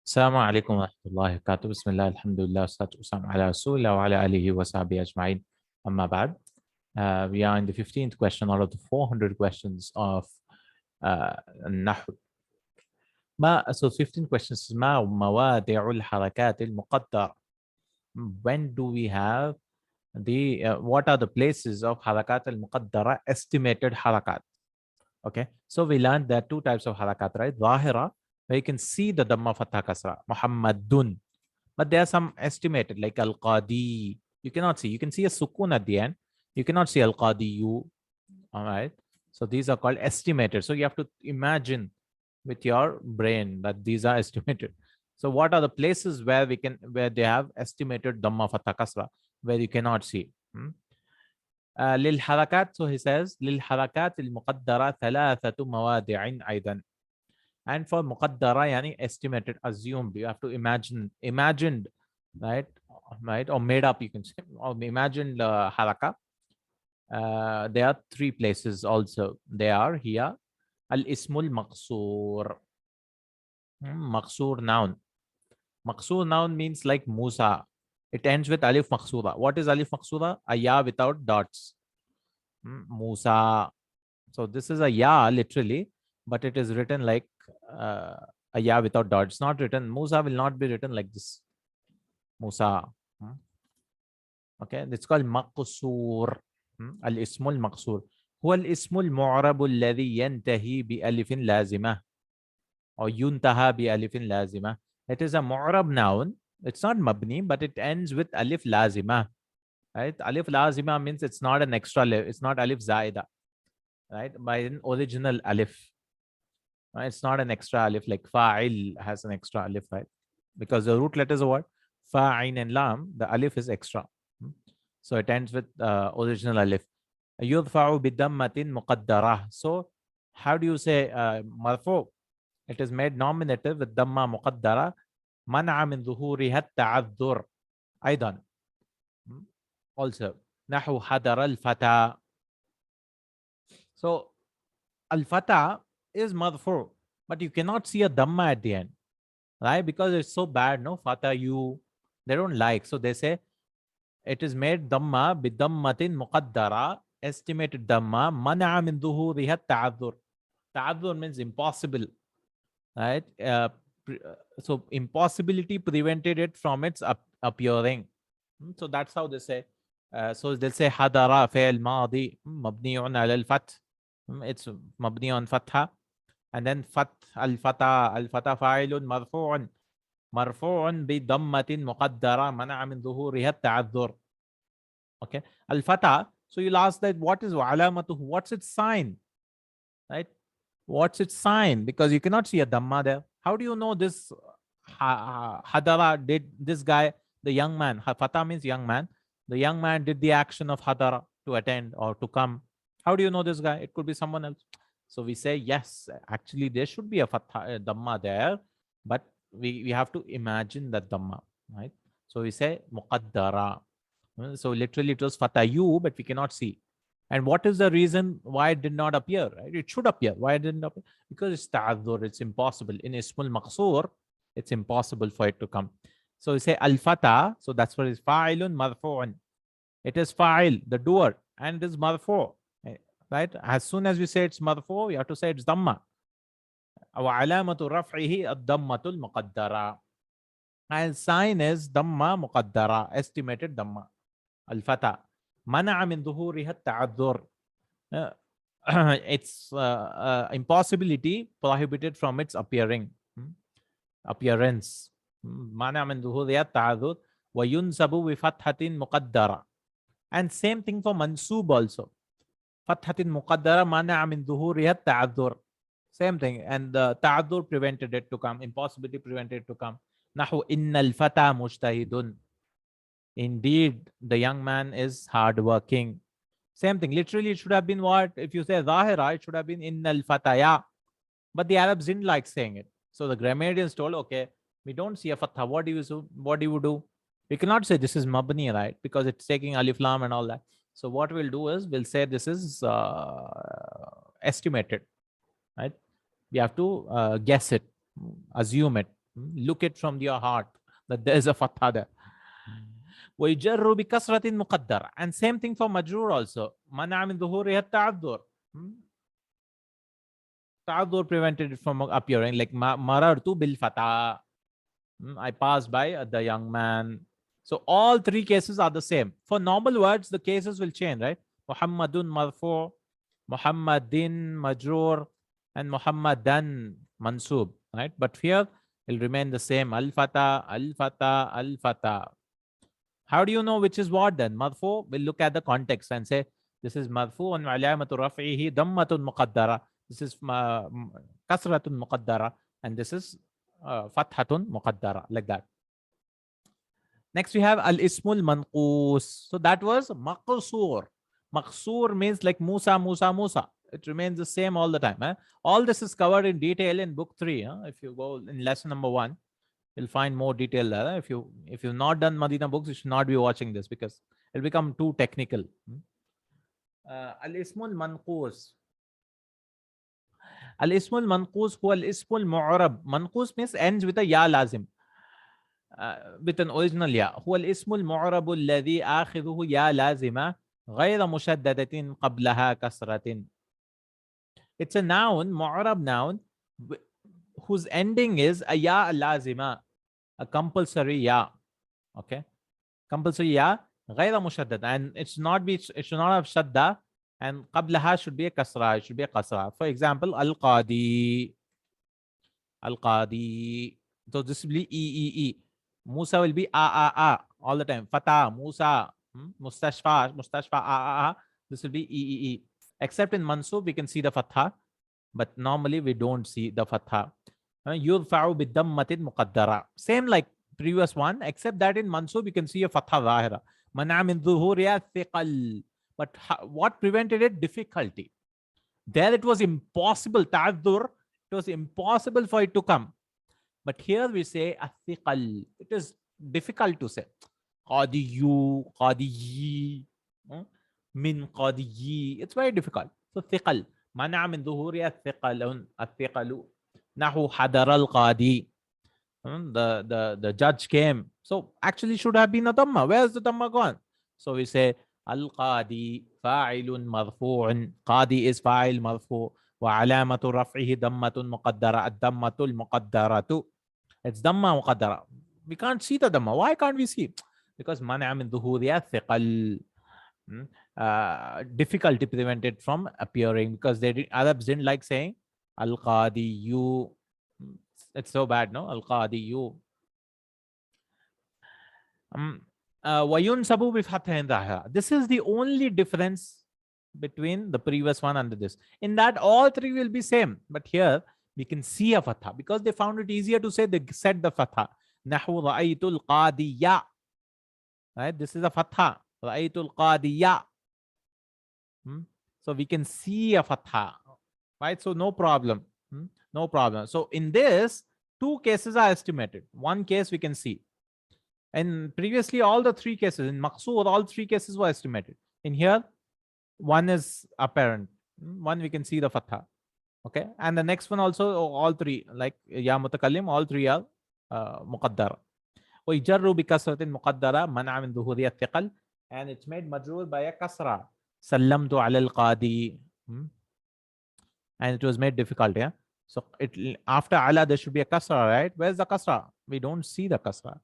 السلام عليكم ورحمة الله وبركاته. بسم الله الحمد لله والصلاة والسلام على رسول الله وعلى آله وصحبه أجمعين. أما بعد, we are in the 15th question out of the 400 questions of النحو. So 15 questions. ما مواضع الحركات المقدرة? When do we have what are the places of harakat al-muqaddara, estimated harakat? Okay, so we learned there are two types of harakat, right? Zahira, where you can see the Dhamma Fatha Kasra, Muhammadun. But there are some estimated, like Al-Qadi. You cannot see. You can see a sukun at the end. You cannot see Al-Qadiyu. All right. So these are called estimated. So you have to imagine with your brain that these are estimated. So what are the places where they have estimated Dhamma Fatha Kasra, where you cannot see? للحركات, so he says للحركات المقدرة ثلاثة مواضع أيضا. And for muqaddara, yani estimated, assumed, you have to imagined, right, or made up, you can say, or imagined haraka. There are three places also. They are here: al-ismul maqsoor, maqsoor noun. Maqsoor noun means like Musa. It ends with alif maqsoora. What is alif maqsoora? A ya without dots. Musa. So this is a ya literally, but it is written like a ya without dot. It's not written. Musa will not be written like this. Musa. Okay, it's called maqsoor. الاسم المقصور هو الاسم المعرب الذي ينتهي بألف لازمة or ينتهى بألف لازمة. It is a mu'rab noun. It's not mabni, but it ends with alif lazima. Right? Alif lazima means it's not an extra alif. It's not alif zaida. Right? By an original alif. Right? It's not an extra alif like fa'il has an extra alif, right? Because the root letters of what? Fa'in and lam, the alif is extra. So it ends with original alif. Yudfa'u bidammatin muqaddarah. So how do you say marfu? It is made nominative with damma muqaddara. Man'a min dhuhuriha ta'adhur. Aidan. Also, nahu hadara al-fata. So al-fata is marfu, but you cannot see a damma at the end, right? Because it's so bad, no? Fata you, they don't like. So they say it is made damma bidammatin muqaddara, estimated damma, man'a min dhuhuriha ta'adhur. Ta'adhur means impossible, right? So impossibility prevented it from its appearing. So that's how they say. So they'll say hadara fi'l madi mabni'un ala al-fath. It's mabni on fatha. And then al-fata fa'ilun marfu'un bi dammatin muqaddara man'a min dhuhuriha ta'adhur. Okay, al-fata. So you'll ask that what is alamatuhu? What's its sign? Right? What's its sign? Because you cannot see a damma there. How do you know this hadara did this guy, the young man? Fata means young man. The young man did the action of hadara, to attend or to come. How do you know this guy? It could be someone else. So we say, yes, actually there should be a damma there, but we have to imagine that damma, right? So we say muqaddara. So literally it was fatayu, but we cannot see. And what is the reason why it did not appear? Right? It should appear. Why didn't it appear? Because it's ta'adhur, it's impossible. In ismul maqsoor, it's impossible for it to come. So we say al-fata, so that's what is fa'ilun marfu'un. It is fa'il, the doer, and it is marfu'. Right? As soon as we say it's marfu', we have to say it's damma. Wa alamatu raf'ihi ad-dammatul muqaddara. And sign is damma muqaddara, estimated damma. Al-fata. Mana'a min dhuhuriha ta'adhur. It's impossibility prohibited from its appearing. Appearance. Mana'a min dhuhuriha ta'adhur. Wa yunsabu bi fathatin muqaddara. And same thing for mansub also. Fathatin muqaddara mana'a min dhuhuriha ta'adhur. Same thing. And the ta'adhur prevented it to come. Impossibility prevented it to come. Nahu innal fata mujtahidun. Indeed, the young man is hardworking. Same thing. Literally, it should have been what? If you say Zahira, it should have been Innal Fataya. But the Arabs didn't like saying it. So the grammarians told, okay, we don't see a fatha. What do you do? We cannot say this is Mabni, right? Because it's taking Alif Lam and all that. So what we'll do is we'll say this is estimated, right? We have to guess it, assume it. Look it from your heart that there is a fatha there. ويجر بكسرة مقدرة. And same thing for majrur also. منع من ظهورها التعذر. تعذر prevented it from appearing. Like marartu bil fata. I passed by the young man. So all three cases are the same. For normal words, the cases will change, right? Muhammadun marfu, Muhammadin majrur, and Muhammadan mansub, right? But here will remain the same. Al-fata, al-fata, al-fata. How do you know which is what then? Marfu, we'll look at the context and say, this is marfu and alamatu raf'ihi dammatun muqaddara. This is kasratun muqaddara. And this is fathatun muqaddara, like that. Next we have al-ismul manqus. So that was maqsur. Maqsur means like Musa, Musa, Musa. It remains the same all the time. All this is covered in detail in book 3. If you go in lesson number 1, you'll find more detail there. If you've not done Madina books, you should not be watching this because it'll become too technical. Al-ismul manqus. Al-ismul manqus huwa al-ismul mu'rab. Manqus means ends with a ya lazim. With an original ya. هو الاسم المعرب الذي آخذه يا لازمة غير مشددة قبلها كسرة. It's a noun, mu'rab noun, whose ending is a ya lazima, a compulsory ya. Okay, compulsory ya غير مشدد, and it should not have shadda, and قبلها should be a kasra. It should be a kasra. For example, al-qadi. Al-qadi. So this will be e. Musa will be a all the time. Fatah, Musa, Mustashfa, a. This will be e. Except in Mansub, we can see the fatha, but normally we don't see the fatha. Yurfa'u bidammatin muqaddara. Same like previous one, except that in Mansub, you can see a fatha zahira. Mana min dhuhuriya thiqal. But what prevented it? Difficulty. There it was impossible. Ta'addur, it was impossible for it to come. But here we say athiqal. It is difficult to say. Qadiyu, qadiyi, min qadiyi. It's very difficult. So thiqal. Mana min dhuhuri athiqalu. Nahu hadar al-qadi. The judge came. So actually should have been a dhamma. Where's the dhamma gone? So we say al-qadi fa'ilun marfu'un. Qadi is fa'il marfu'. وعلامة رفعه ضمة مقدرة. الضمة المقدرة. It's dhamma muqaddara. We can't see the dhamma. Why can't we see? Because mana min dhuhuriya thiqal. Difficulty prevented from appearing, because Arabs didn't like saying al-qadiyu. It's so bad, no? Al-qadiyu. وَيُنْسَبُ بِفَتْحٍ ظَاهِرَةٍ. This is the only difference between the previous one and this. In that, all three will be same. But here, we can see a fatha because they found it easier to say. They said the fatha. Nahu ra'aytul qadiyya. Right? This is a fatha. Ra'aytul qadiyya. So we can see a fatha. Right? So no problem. No problem. So in this, 2 cases are estimated. 1 case we can see. And previously, all the 3 cases, in Maqsoor, all 3 cases were estimated. In here, 1 is apparent. 1 we can see the fatha. Okay, and the next one also, all 3, like ya mutakallim, all 3 are muqaddara. وَيْجَرُّ بِكَسْرَةٍ مُقَدَّرَةٍ مَنْعَ مِنْ ظُهُورِهَا الثِّقَلِ. And it's made majroor by a kasra. سَلَّمْتُ عَلَى الْقَادِي. And it was made difficult, yeah. So after ala, there should be a kasra, right? Where's the kasra? We don't see the kasra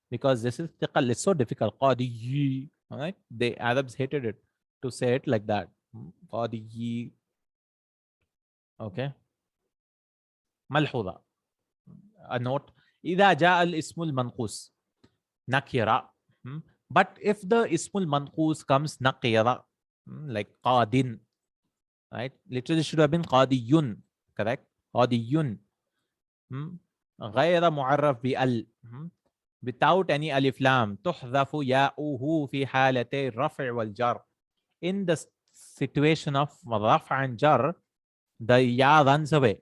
because this is thiqal. It's so difficult. Qadi, all right? The Arabs hated it to say it like that. Qadi. Okay. Malhuda. A note. إذا جاء الاسم المنقوص nakira. But if the ismul manqus comes nakira, like qadin, right? Literally should have been qadiyun, correct? Qadiyun. غير معرف بأل. Without any alif lam. تحذف ياؤه في حالتي الرفع والجر. In the situation of raf and jar, the ya runs away.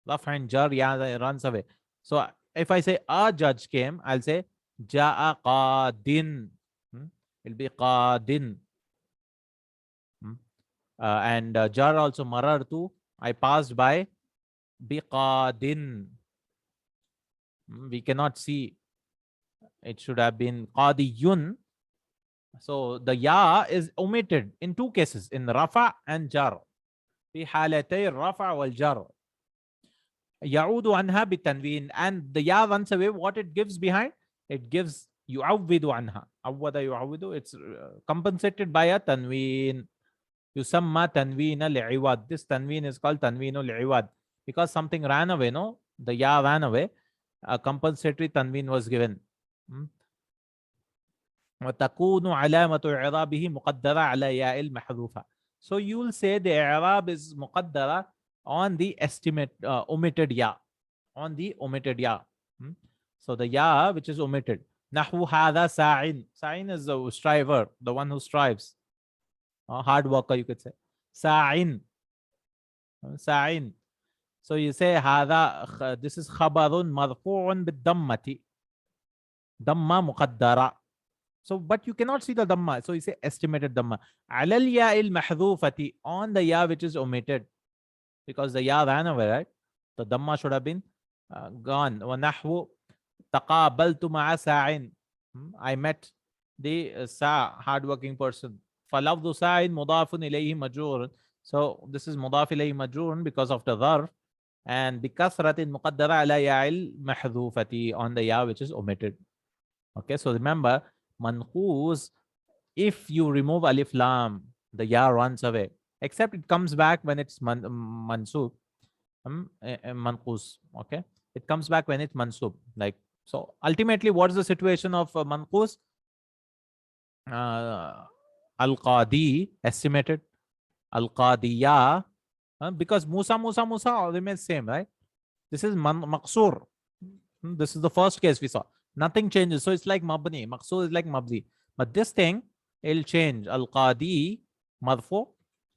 Raf and jar, ya runs away. So if I say a judge came, I'll say ja'a qadin. It'll be qadin. And jar also marartu. I passed by bi qadin. We cannot see. It should have been qadiyun. So the ya is omitted in two cases, in rafa and jar. في حالتي الرفع والجر. يعود عنها بالتنوين, and the ya runs away. What it gives behind? It gives يعوض عنها. عوض يعوض. It's compensated by a tanween. يسمى تنوين العوض. This tanween is called tanween العوض because something ran away. No, the ya ran away. A compensatory tanween was given. وتكون علامة إعرابه مقدرة على ياء المحذوفة. So you will say the i'rab is muqaddara on the estimate omitted ya, on the omitted ya. So the ya which is omitted. نحو هذا ساعٍ. Sa'in is the striver, the one who strives, hard worker you could say. ساعٍ. ساعٍ. So you say هذا, this is خبر مرفوع بالضمة. ضمة مقدرة. So, but you cannot see the dhamma. So you say estimated dhamma. Alal ya il mahdhufati, on the ya which is omitted. Because the ya ran away, right? The dhamma should have been gone. Wa nahwu taqabaltu ma'a sa'in. I met the hardworking person. Falafdu sa'in mudafun ilayhi majrurun. So this is mudaf ilayhi majrurun because of the dharf. And bikasratin muqaddara ala ya il mahdhufati, on the ya which is omitted. Okay, so remember, manqus, if you remove alif lam, the ya runs away, except it comes back when it's mansub. Manqus, okay, it comes back when it's mansub. Like, so ultimately, what is the situation of manqus? Al-qadi, estimated. Al-qadiya, because Musa remains same, right? This is maqsur. This is the first case we saw. Nothing changes. So it's like mabni. Maqsoor is like mabni. But this thing, it'll change. Al-qadi, marfu,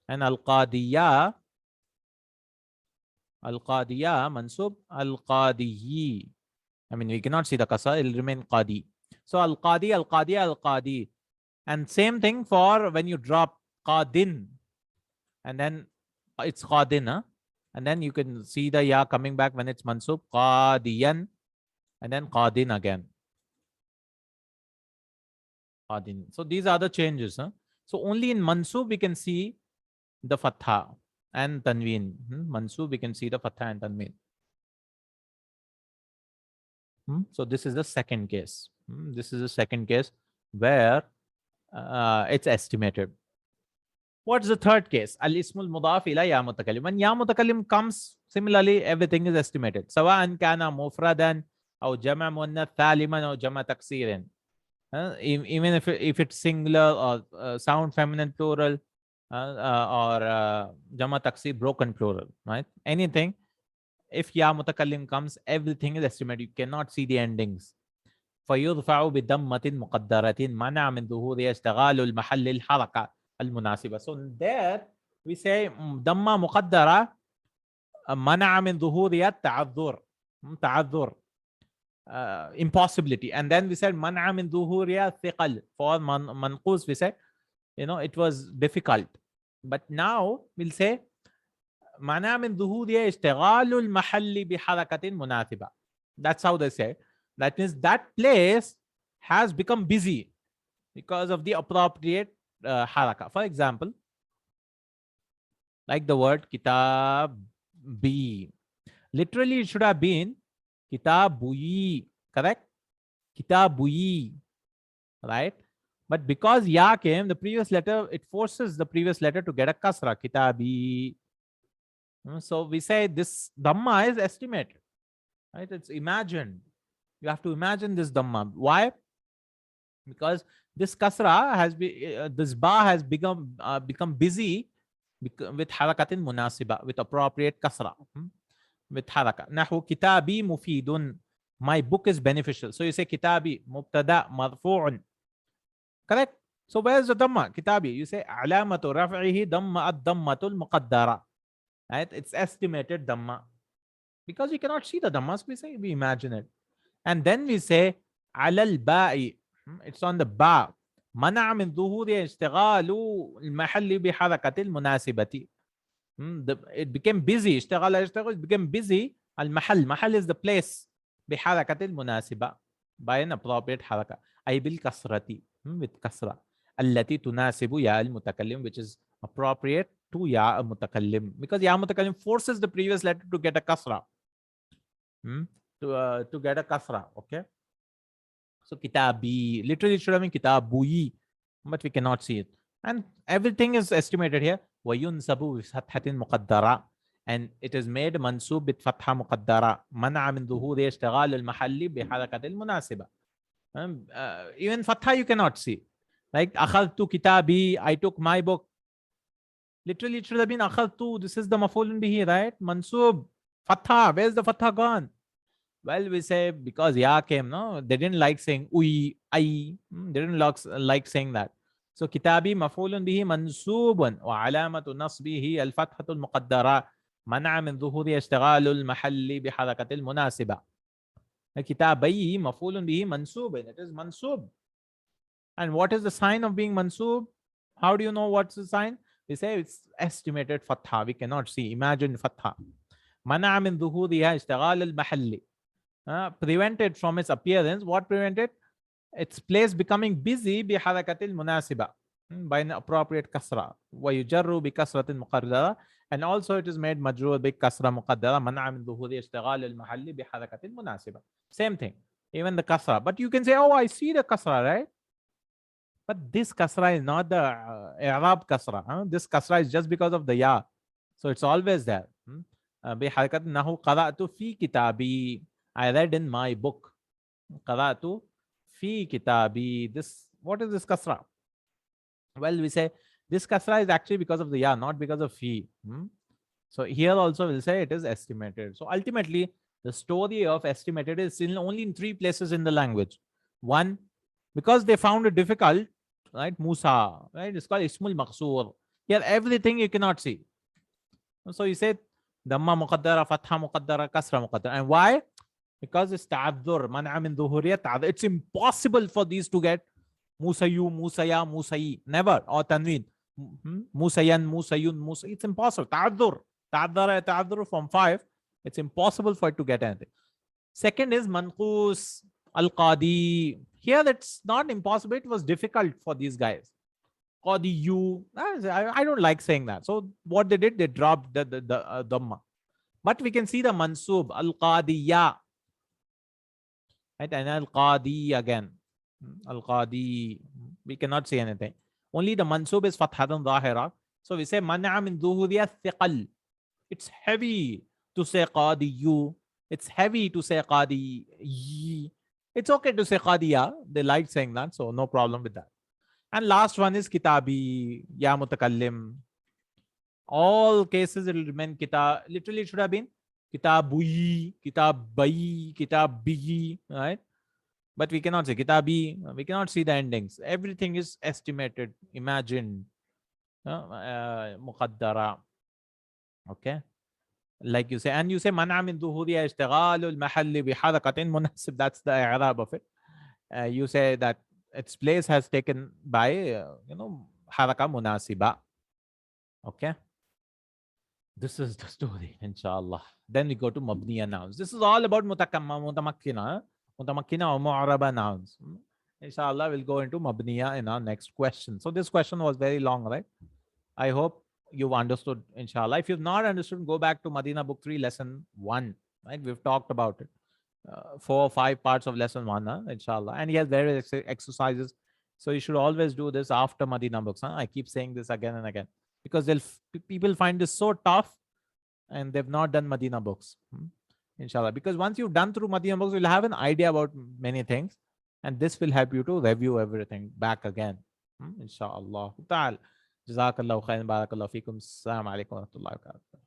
and al-qadiya, mansub, al-qadiyi. I mean, we cannot see the kasra. It'll remain qadi. So al-qadi, al-qadiya, al-qadi. And same thing for when you drop qadin. And then it's qadin. Huh? And then you can see the ya coming back when it's mansub. Qadiyan. And then qadin again. Qadin. So these are the changes. Huh? So only in mansub we can see the fatha and tanween. Mansub we can see the fatha and tanween. So this is the second case. This is the second case where it's estimated. What's the third case? Al-ismul mudaf ila ya mutakallim. When ya mutakallim comes, similarly everything is estimated. Sawa'an kana mufradan, or jama' muannath thaliman, or jama' taksirin. Even if it's singular or sound feminine plural, or jama' taksir broken plural, right? Anything, if ya mutakallim comes, everything is estimated. You cannot see the endings. فيرفع بضمة مقدرة منع من ظهورها اشتغال المحل الحركة المناسبة. So there we say ضمة مقدرة منع من ظهورها تعذر. Impossibility. And then we said منع من ظهورها ثقل. For manqus we said, it was difficult. But now we'll say منع من ظهورها اشتغال المحل بحركة مناسبة. That's how they say. That means that place has become busy because of the appropriate harakah. For example, like the word kitabi. Literally, it should have been kitabuyi, correct? Kitabuyi, right? But because ya came, the previous letter, it forces the previous letter to get a kasra, kitabi. So we say this dhamma is estimated, right? It's imagined. You have to imagine this dhamma. Why? Because this kasra has been, this ba has become busy with harakatin munasiba, with appropriate kasra, with haraka. Nahu kitabi mufidun. My book is beneficial. So you say kitabi, mubtada, marfu'un. Correct? So where's the dhamma? Kitabi. You say alamatu raf'ihi dhamma ad-dhammatul muqaddara. Right? It's estimated dhamma. Because you cannot see the dhammas, we say, we imagine it. And then we say alal ba'i. It's on the ba. منع من ظهور اشتغال المحل بحركة المناسبة. It became busy. اشتغال it became busy. المحل. Mahal is the place. بحركة المناسبة by an appropriate حركة أي بالكسرة with كسرة التي تناسب يا المتكلم which is appropriate to يا المتكلم because يا المتكلم forces the previous letter to get a kasra to get a kasra. Okay, so kitabi literally it should have been kitabui, but we cannot see it, and everything is estimated here. وينسب بفتحة مقدرة, and it is made منسوب بفتحة مقدرة منع من ظهور اشتغال المحل بحركة المناسبة. Even fatha you cannot see, like أخذت كتابي, I took my book. Literally it should have been أخذت, this is the maf'ulun bihi, right? Mansub, fatha, where's the fatha gone? Well, we say because ya came, no, they didn't like saying ui, ai, they didn't like saying that. So kitabi maf'ulun bihi mansubun wa alamatu nasbihi al-fathatu al-muqaddara منع من ظهور اشتغال المحل بحركة المناسبة. كتابي مفعول به منصوب, it is mansub. And what is the sign of being mansub? How do you know what's the sign? We say it's estimated fatha, we cannot see. Imagine fatha. منع من ظهورها اشتغال المحل, prevented from its appearance. What prevented? Its place becoming busy بحركة المناسبة by an appropriate kasra. ويجر بكسرة مقدرة, and also it is made majrur بكسرة مقدرة منع من ظهور اشتغال المحل بحركة المناسبة. Same thing, even the kasra. But you can say, oh, I see the kasra, right? But this kasra is not the i'rab kasra. This kasra is just because of the ya, so it's always there. بحركة نحو قرأت في كتابي, I read in my book. قرأت في كتابي. This, what is this kasra? Well, we say this kasra is actually because of the ya, not because of fi. So here also we'll say it is estimated. So ultimately, the story of estimated is only in 3 places in the language. One, because they found it difficult, right? Musa, right? It's called Ismul Maqsoor. Here everything you cannot see. So you say Dhamma Muqaddara, Fatha Muqaddara, Kasra Muqaddara. And why? Because it's ta'adhur, man'a min dhuhuriyat ta'adhur. It's impossible for these to get Musayu, Musaya, Musayi. Never. Or Tanween. Musayan, Musayun, Musa. It's impossible. Ta'adhur. Ta'adhur from 5. It's impossible for it to get anything. Second is Manqus, Al-Qadi. Here it's not impossible. It was difficult for these guys. Qadiyu. I don't like saying that. So what they did, they dropped the Dhamma. But we can see the Mansub, Al-Qadiyya. Right? And Al-Qadi again. Al-Qadi. We cannot say anything. Only the Mansub is Fathatun Zahira. So we say Man'a min dhuhuriya thiqal. It's heavy to say Qadiyu. It's heavy to say Qadi. It's okay to say Qadiya. They like saying that, so no problem with that. And last one is Kitabi, Ya Mutakallim. All cases it will remain Kitab. Literally it should have been Kitabui, Kitabai, Kitabi, right? But we cannot say Kitabi. We cannot see the endings. Everything is estimated, imagined. Muqaddara. Okay. Like you say, and you say man'a min dhuhuriya ishtighalul mahalli biharakatin munasib. That's the i'rab of it. You say that its place has taken by haraka munasiba. Okay, this is the story, inshallah. Then we go to mabniya nouns. This is all about mutamakkina or mu'araba nouns. Inshallah, we'll go into mabniya in our next question. So this question was very long, right? I hope you've understood, inshallah. If you've not understood, go back to Madina Book 3, Lesson 1. Right? We've talked about it. 4 or 5 parts of Lesson 1, inshallah. And he has various exercises. So you should always do this after Madina Books. I keep saying this again and again. Because people find this so tough and they've not done Madina Books. Inshallah. Because once you've done through Madina Books, you'll have an idea about many things. And this will help you to review everything back again. Inshallah. Jazakallahu Khair. Barakallahu feekum. Assalamu alaikum wa rahmatullahi wa barakatuh.